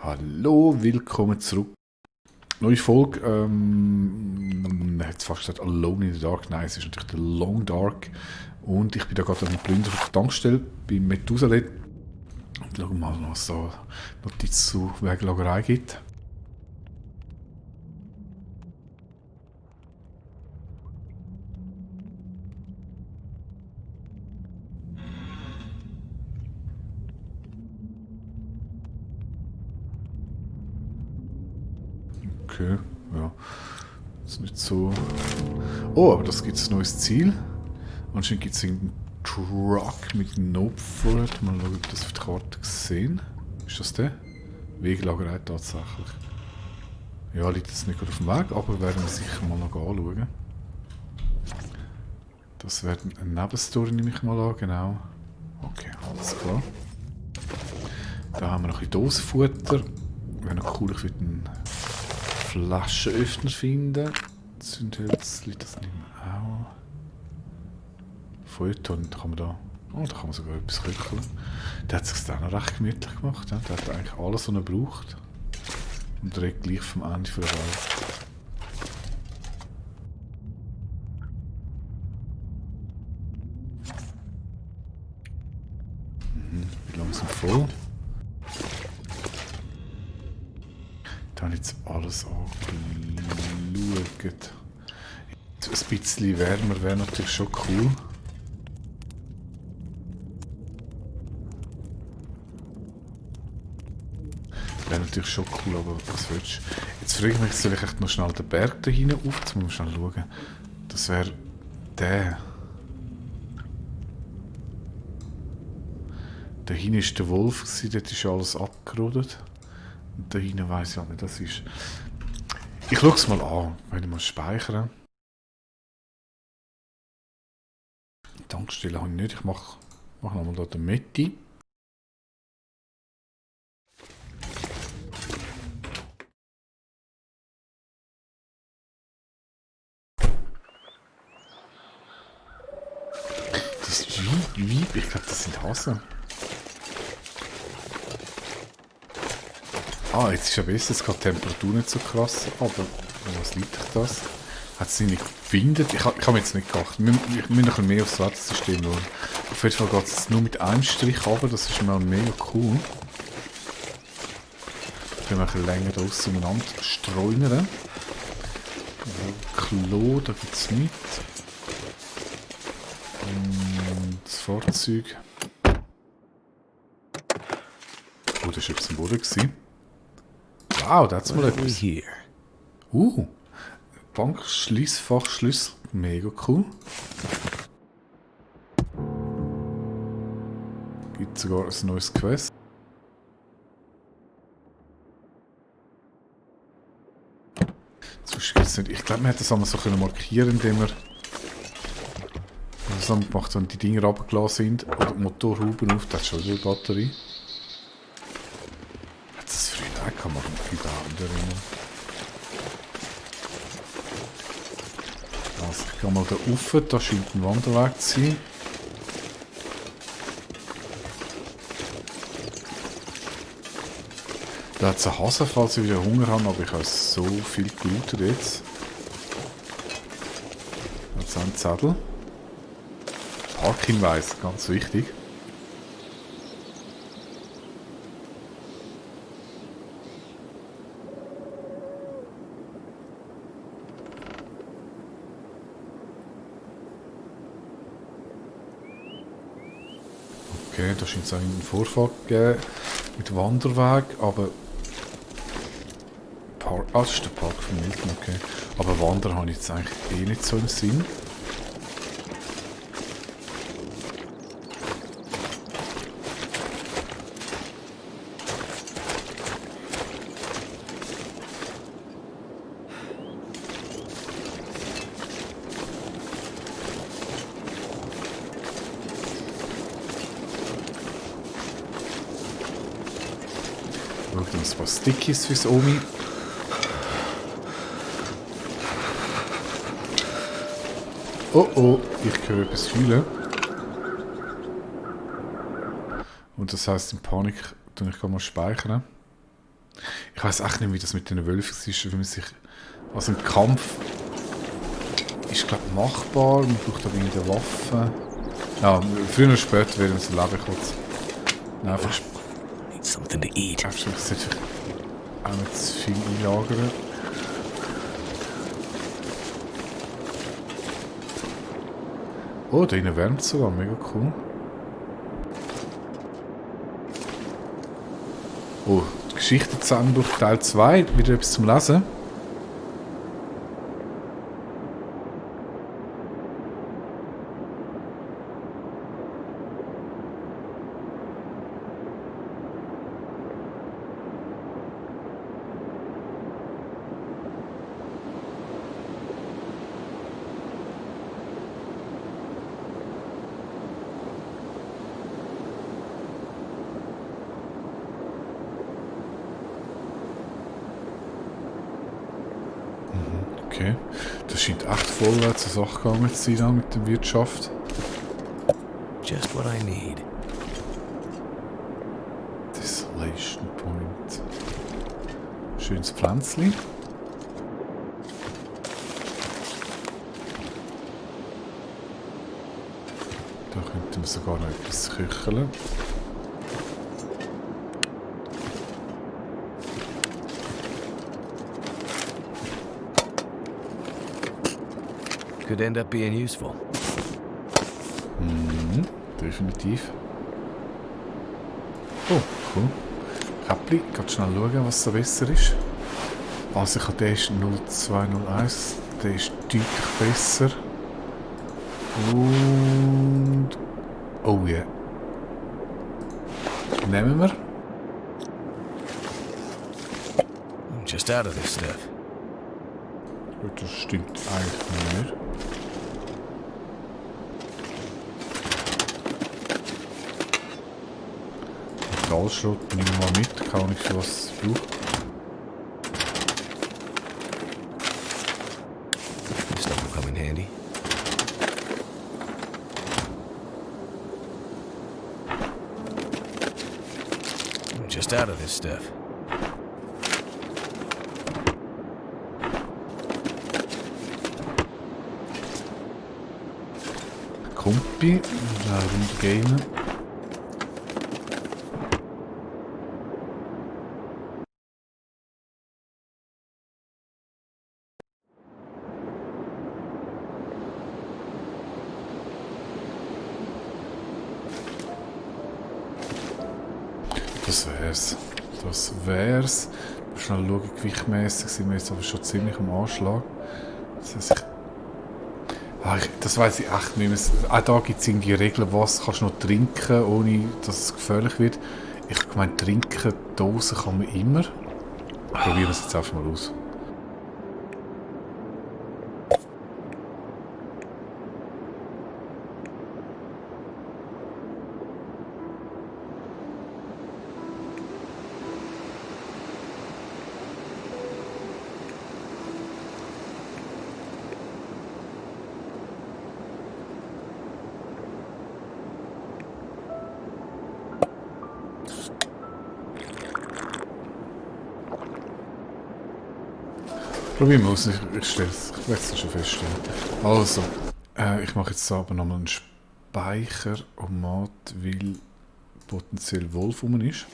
Hallo, willkommen zurück. Neue Folge, man hat es fast gesagt Alone in the Dark. Nein, es ist natürlich der Long Dark. Und ich bin da gerade am Plündern auf der Tankstelle bei Methuselah. Und schauen mal, was es da Notiz zu Wegelagerei gibt. Okay, ja. Das ist nicht so... Oh, aber das gibt ein neues Ziel. Anscheinend gibt es einen Truck mit Nope Forward. Mal schauen, ob ich das auf der Karte gesehen. Ist das der? Wegelagerei tatsächlich. Ja, liegt jetzt nicht gut auf dem Weg, aber werden wir sicher mal noch anschauen. Das wäre eine Nebenstory, nehme ich mal an, genau. Okay, alles klar. Da haben wir noch ein bisschen Dosenfutter. Wäre noch cool, ich würde einen Flaschenöffner finden. Zündhölz liegt das nicht mehr auch. Feuilleton kann man da... Oh, da kann man sogar etwas köcheln. Der hat sich das auch noch recht gemütlich gemacht. Ja? Der hat eigentlich alles, was er braucht. Und direkt gleich vom Ende der Welt. Bin langsam voll. Da habe ich jetzt alles angeschaut. Ein bisschen wärmer wäre natürlich schon cool. Wäre natürlich schon cool, aber was willst du? Jetzt frage ich mich, soll ich echt noch schnell den Berg da hinten auf? Jetzt muss man schnell schauen. Das wäre der. Da hinten war der Wolf, dort ist alles abgerodet. Und da hinten weiss ich auch nicht, das ist. Ich schaue es mal an, wenn ich mal speichern. Tankstelle habe ich nicht, ich mache nochmal hier den Metti. Das ist Wieb, ich glaube das sind Hasen. Ah, jetzt ist ja besser, jetzt geht die Temperatur nicht so krass, aber was liegt das? Hat sie nicht gefindet? Ich habe mir jetzt nicht gedacht. Wir müssen noch ein bisschen mehr aufs Wettersystem schauen. Auf jeden Fall geht es jetzt nur mit einem Strich runter, das ist mal mega cool. Können wir ein bisschen länger da aus umeinander streunern. Klo, da gibt es nichts. Das Fahrzeug. Oh, das war etwas im Boden gewesen. Wow, da hat es mal etwas. Bankschließfachschlüssel. Mega cool. Gibt sogar ein neues Quest. Sonst gibt es nicht. Ich glaube, man hätte das einmal so markieren, indem wir das gemacht, wenn die Dinger runtergelassen sind. Oder die Motorhuben auf. Das ist schon eine Batterie. Hat das früher auch gemacht? Überhaupt nicht erinnern. Also ich gehe mal da rauf, da scheint ein Wanderweg zu sein. Da hat es einen Hasen, falls ich wieder Hunger habe, aber ich habe so viel gelootet jetzt. Jetzt ein Zettel. Parkhinweis, ganz wichtig. Okay, da scheint es auch einen Vorfahrt gegeben mit Wanderweg, aber... das ist der Park von Milton, okay. Aber Wandern habe ich jetzt eigentlich eh nicht so im Sinn. Ein paar Stickies fürs Omi. Oh oh, ich höre etwas heulen. Und das heisst, in Panik tue ich mal speichern. Ich weiß echt nicht, wie das mit den Wölfen ist, wie man sich... Also ein Kampf ist, glaube ich, machbar. Man braucht aber nicht eine Waffe. Ja, früher oder später werden wir so leben kurz. Nein, einfach... Need something to eat. Ich sollte vielleicht auch nicht zu viel einlagern. Oh, da innen wärmt es sogar. Mega cool. Oh, die Geschichte zusammenbruch Teil 2. Wieder etwas zum Lesen. Okay, das scheint echt vorwärts zur Sache gegangen zu sein mit der Wirtschaft. Just what I need. Desolation Point. Schönes Pflänzchen. Da könnte man sogar noch etwas köcheln. Could end up being useful. Mhm, definitiv. Oh, cool. Käppli, kannst schnell schauen, was so besser ist. Also ich habe den ist 0201, der ist deutlich besser. Und... Oh ja. Yeah. Nehmen wir. I'm just out of this stuff. Gut, das stimmt eigentlich nicht. Metallschrott nehmen wir mal mit, kann ich für was es braucht. This stuff will come in handy. I'm just out of this stuff. Kumpi, da rumgehen. Das wär's. Das wär's. Schnell schauen, gewichtmässig sind wir jetzt aber schon ziemlich am Anschlag. Das heisst, das weiss ich echt nicht mehr. Auch da gibt es irgendwie Regeln, was kannst du noch trinken, ohne dass es gefährlich wird. Ich habe gemeint, trinken, Dosen kann man immer. Probieren wir es jetzt einfach mal aus. Probieren wir aus, ich werde es schon feststellen. Also, ich mache jetzt aber nochmal einen Speicheromat, weil potenziell Wolf rum ist.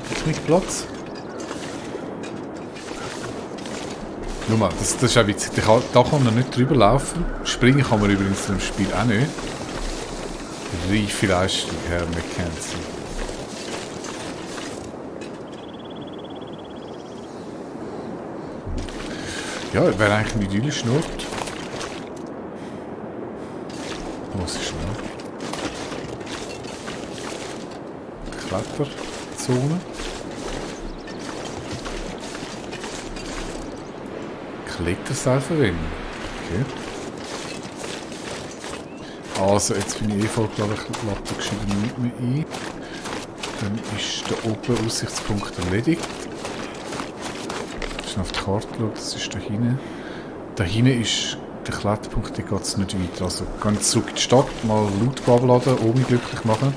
Picknickplatz. Schau mal, das ist auch witzig. Da kann man nicht drüber laufen. Springen kann man übrigens im Spiel auch nicht. Reife Leistung, Herr McKenzie. Ja, wäre eigentlich ein idyllischer Ort. Muss ich schnell. Kletterzone. Kletterseil verwenden. Okay. Also, jetzt bin ich voll klar, ich lade da geschrieben nicht mehr ein. Dann ist der oben Aussichtspunkt erledigt. Schnell auf die Karte schauen, das ist da hinten. Da hinten ist der Kletterpunkt, da geht es nicht weiter. Also ganz zurück in die Stadt, mal Loot abladen, Omi glücklich machen.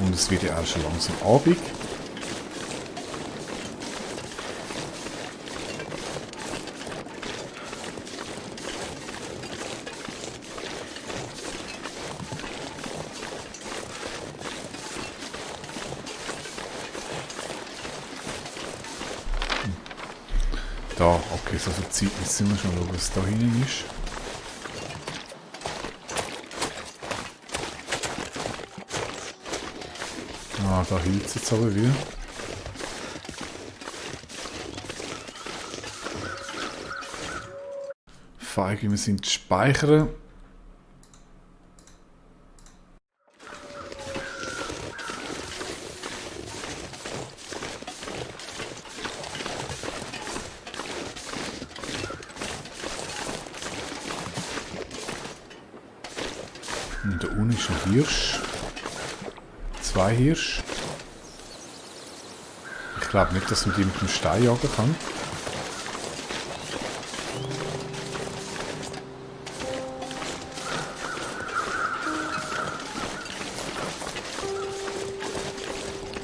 Und es wird ja auch schon langsam Abend. Da, okay, so viel Zeit, jetzt sind wir schon schauen, was da hinten ist. Ah, da hielt es jetzt aber wieder. Feige, wir sind speichern. Und da unten ist ein Hirsch. 2 Hirsche. Ich glaube nicht, dass man die mit dem Stein jagen kann.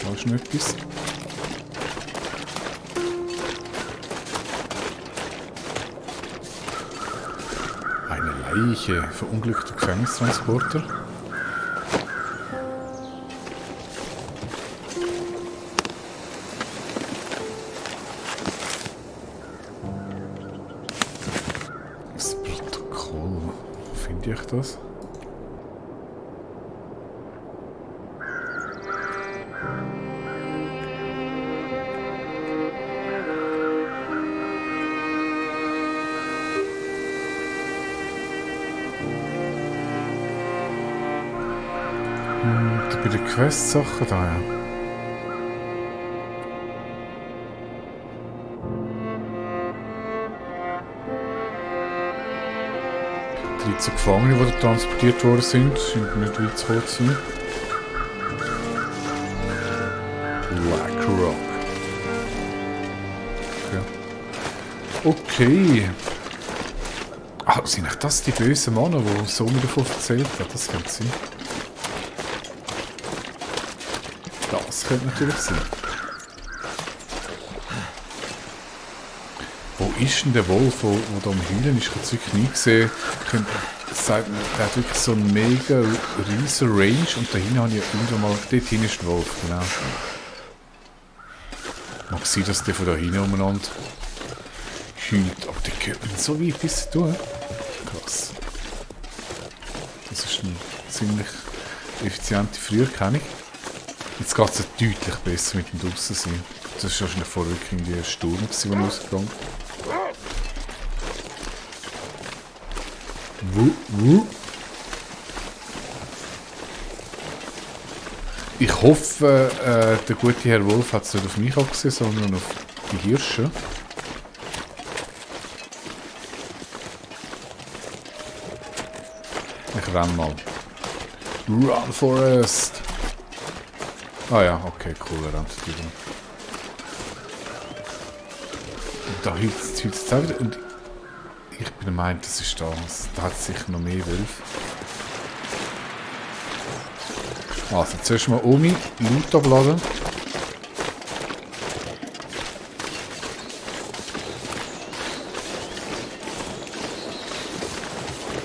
Da ist noch etwas. Eine Leiche, verunglückter Gefängnistransporter. Das Protokoll, wo finde ich das? Bei den Quest-Sachen da, ja. Die 13 Gefangene, die da transportiert worden sind, sind nicht weit zu hoch sein. Black Rock. Okay. Ah, sind echt das die bösen Männer, die so mir davon erzählt haben? Das könnte sein. Das könnte natürlich sein. Wo ist denn der Wolf, der da am Heulen ist? Ich habe es wirklich nie gesehen. Sagt man, der hat wirklich so eine mega riesen Range und da hinten habe ich irgendwann mal... Dort hinten ist ein Wolf, genau. Mag sein, dass der von da hinten umeinander heult. Aber der gehört nicht so weit bis durch. Krass. Das ist eine ziemlich effiziente Früherkennung. Jetzt geht es ja deutlich besser mit dem Draussen-Sein. Das war wahrscheinlich vorher wirklich ein Sturm, der rausgegangen ist. Ich hoffe, der gute Herr Wolf hat es nicht auf mich abgesehen, sondern auf die Hirsche. Ich renn mal. Run, Forest! Ah ja, okay, cool, er rennt wieder. Und da hilft es auch wieder. Und ich bin der Meinung, das ist da. Da hat es sicher noch mehr Wölfe. Also, zuerst mal Omi, Loot abladen.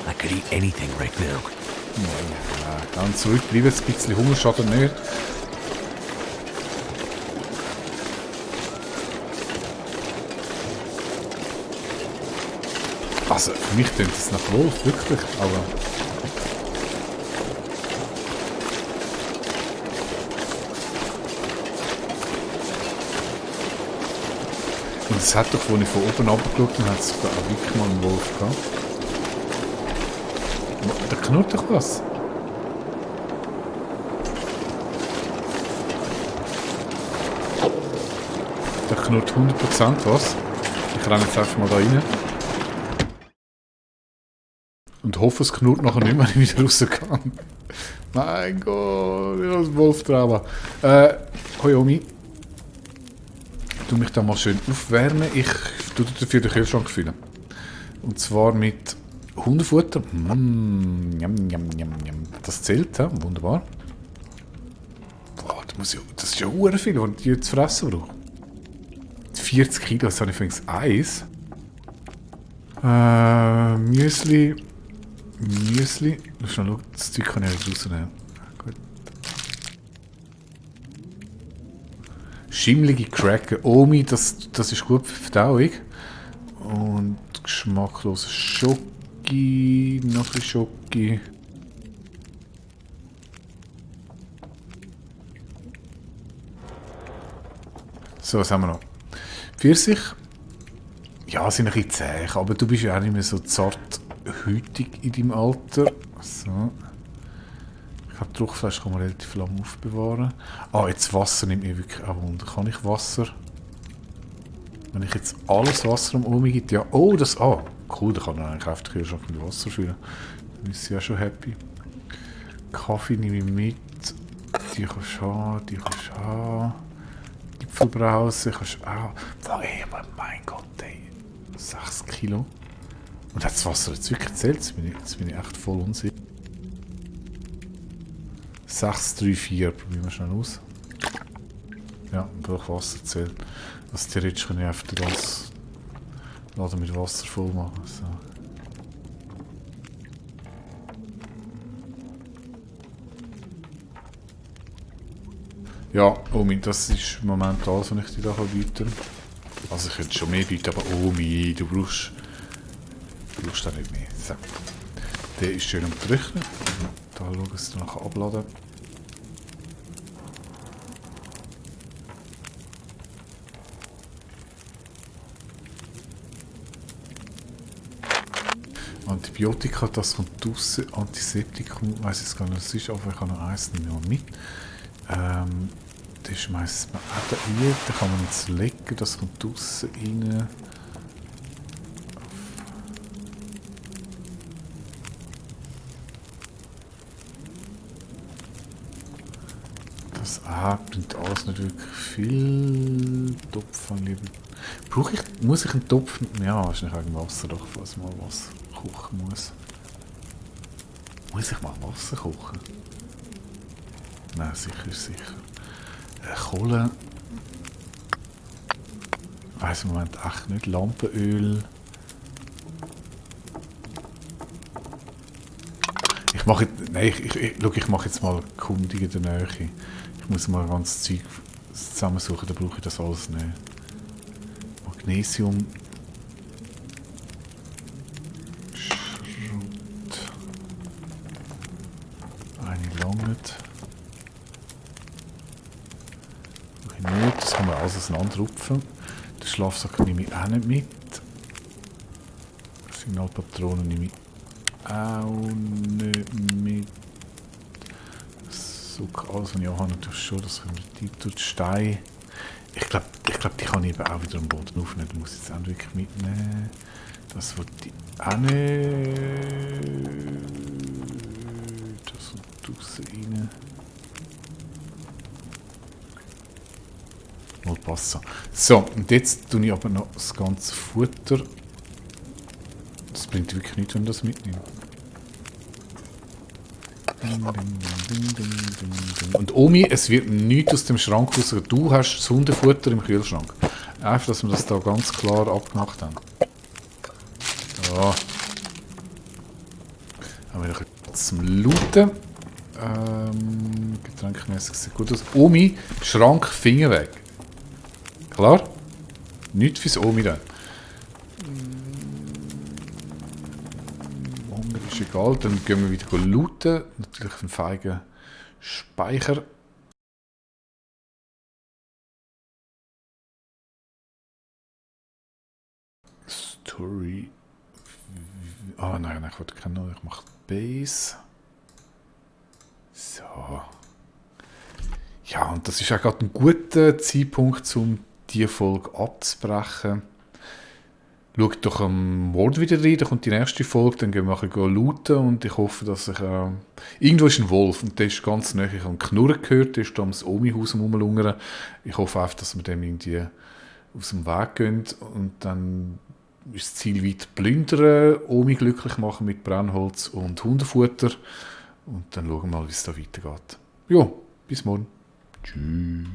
I could eat anything right now. Ja, dann zurückbleiben, ein bisschen Hunger schadet nicht. Also, für mich klingt das nach Wolf, wirklich, aber... Und es hat doch, als ich von oben runtergeschaut habe, hat es da auch wirklich mal einen Wolf gehabt. Da knurrt doch was. Da knurrt 100% was. Ich renne jetzt einfach mal da rein. Und hoffe, es knurrt nachher nicht mehr, wenn ich wieder rausgehe. Mein Gott, ich habe ein Wolftrauma. Hoi Omi. Du mich da mal schön aufwärmen. Ich tue dafür den Kühlschrank füllen. Und zwar mit Hundefutter. Njam, njam, njam, njam. Das zählt, ja? Wunderbar. Boah, das ist ja sehr viel, was ich jetzt zu fressen brauche. 40 Kilo, das habe ich übrigens eins. Müsli. Müsli. Schauen, das Zeug kann ich nicht rausnehmen. Gut. Schimmlige Cracker. Omi, das ist gut für die Verdauung. Und geschmacklose Schoki. Noch ein bisschen Schoki. So, was haben wir noch? Pfirsich. Ja, sind ein bisschen zäh, aber du bist ja auch nicht mehr so zart hütig in deinem Alter. So. Ich glaube, die Druckflasche kann man relativ lange aufbewahren. Ah, jetzt Wasser nimmt mich wirklich auch Wunder. Kann ich Wasser... Wenn ich jetzt alles Wasser um mich gibt, ja... Oh, das... Ah, cool, da kann man eigentlich auf den Kühlschrank mit Wasser füllen. Dann ist sie ja schon happy. Kaffee nehme ich mit. Die kannst du haben, die kannst du haben. Gipfelbrause kannst du auch... Boah, ey, aber mein Gott, ey. 6 Kilo. Und hat das Wasser jetzt wirklich gezählt? Jetzt bin ich echt voll unsicher. 6, 3, 4. Probieren wir schnell aus. Ja, durch Wasser zählt. Also theoretisch kann ich einfach das Laden mit Wasser voll machen. So. Ja, Omi, das ist im Moment alles, was ich dir da bieten kann. Also ich könnte schon mehr bieten, aber Omi, du brauchst da nicht mehr. So. Der ist schön am Trocknen. Da schauen, dass du nachher abladen kann. Antibiotika, das kommt raus. Antiseptikum, ich weiss jetzt gar nicht, was es ist, aber ich habe noch eins nehmen mit. Das schmeißt man auch da rein, da kann man jetzt legen, das kommt raus rein. Das bringt alles nicht wirklich viel. Topf lieber. Muss ich einen Topf? Ja, wahrscheinlich wegen Wasser, doch, falls mal Wasser kochen muss. Muss ich mal Wasser kochen? Nein, sicher, sicher. Kohle. Ich weiss im Moment echt nicht. Lampenöl. Ich mache jetzt, nein, ich mache jetzt mal Kundig in der Nähe. Ich muss mal ganz Zeug zusammensuchen, dann brauche ich das alles nicht. Magnesium. Schrot. Eine langet. Brauche ich nicht, das kann man alles auseinanderrupfen. Den Schlafsack nehme ich auch nicht mit. Signalpatronen nehme ich auch nicht mit. Zucker, alles was ich auch habe, natürlich schon, das können wir die Steine. Ich glaube, die kann ich eben auch wieder am Boden aufnehmen. Die muss ich jetzt auch wirklich mitnehmen. Das wird die auch nicht. Das wird raus rein. Mal passen. So, und jetzt tue ich aber noch das ganze Futter. Das bringt wirklich nichts, wenn ich das mitnehme. Und Omi, es wird nichts aus dem Schrank raus. Du hast das Hundefutter im Kühlschrank. Einfach, dass wir das da ganz klar abgemacht haben. So. Haben wir noch zum Looten. Getränkmäßig sieht gut aus. Omi, Schrank, Finger weg. Klar? Nichts fürs Omi dann. Ist egal, dann gehen wir wieder looten. Natürlich einen feigen Speicher. Story. Ah nein, ich wollte keinen neuen. Ich mache Base. So. Ja, und das ist auch gerade ein guter Zeitpunkt, um diese Folge abzubrechen. schaut doch am Morgen wieder rein, da kommt die nächste Folge, dann gehen wir nachher looten und ich hoffe, dass ich... irgendwo ist ein Wolf und der ist ganz nah, ich habe einen Knurren gehört, der ist da ums Omi-Haus rumlungern. Ich hoffe einfach, dass wir dem irgendwie aus dem Weg gehen und dann ist das Ziel weit plündern, Omi glücklich machen mit Brennholz und Hundefutter und dann schauen wir mal, wie es da weitergeht. Ja, bis morgen. Tschüss.